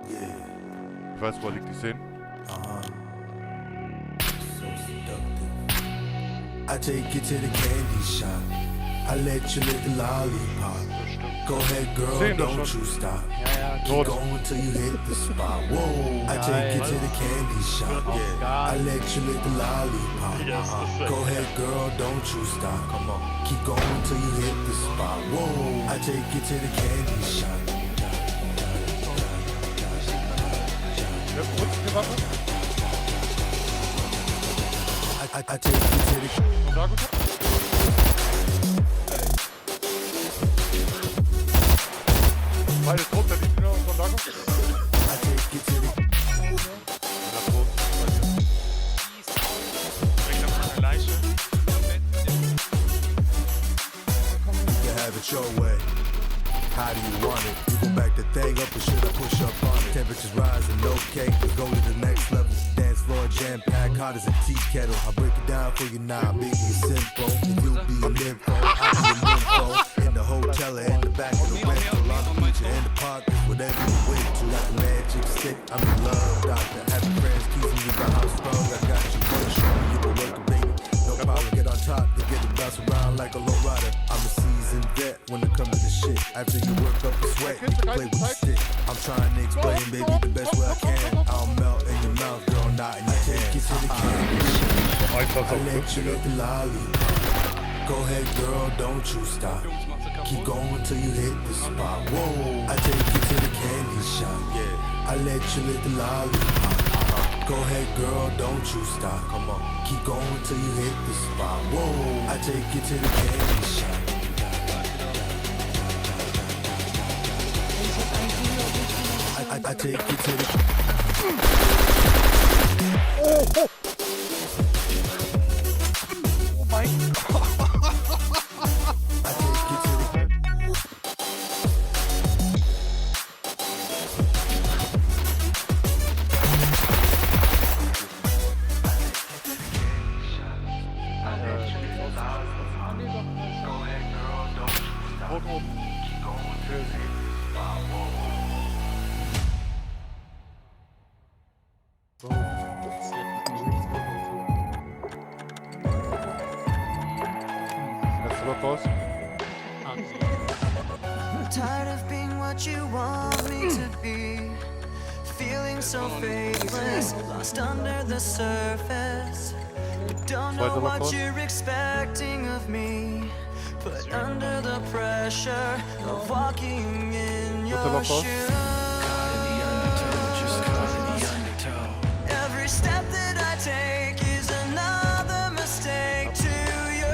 Ich weiß, wo er liegt, die Szene. I take you to the candy shop. I let you lick the lollipop. Go ahead, girl, don't you stop. Keep going till you hit the spot. Whoa, I take you to the candy shop. I let you lick the lollipop. Go ahead, girl, don't you stop. Come on, keep going till you hit the spot. Whoa, I take you to the candy shop. I take you to the. Beide tot, der liegt wieder unter Lager. I take you to the. You have it your way. How do you want it? You go back the thing up or should I push up on it? Temperatures rising, okay, let's go to the next level. Dance floor jam packed, hot as a tea kettle. I'll break it down for you now, big and simple. If you'll be an info, I'll be an info. In the hotel or in the back of the rental, on the beach or in the park, whatever you wait to. Got the magic stick, I'm in love, doctor. Happy friends, keeping you the house strong. I got you, wanna show me you can work it, baby. No problem, get on top, to get it bounce around like a low rider. I'm a seasoned vet when it comes to this shit. After you work up the sweat, you can play with the stick. I'm trying to explain, baby, the best way I can. I'll melt in your mouth, girl, not in your take you to the candy shop. I let you lick the lollipop. Go ahead, girl, don't you stop. Keep going till you hit the spot. Whoa, I take you to the candy shop. I let you lick the lollipop. Go ahead, girl, don't you stop. Come on, keep going till you hit the spot. Whoa, I take you to the candy shop. I take you to the. Oh my God. I take you to the. Tired of being what you want me to be, feeling so faithless, lost under the surface. You don't know what you're expecting of me, put under the pressure of walking in your shoes. Every step that I take is another mistake to you.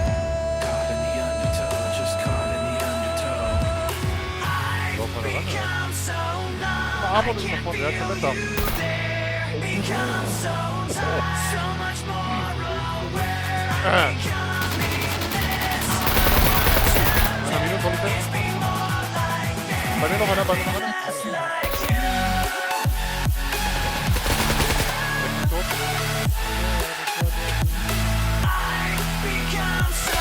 Caught in the undertow, just caught in the undertow. I become so numb, I can't feel you there. Become so tired, so much more aware. Becoming this. It's be more like this. Less like you. I become so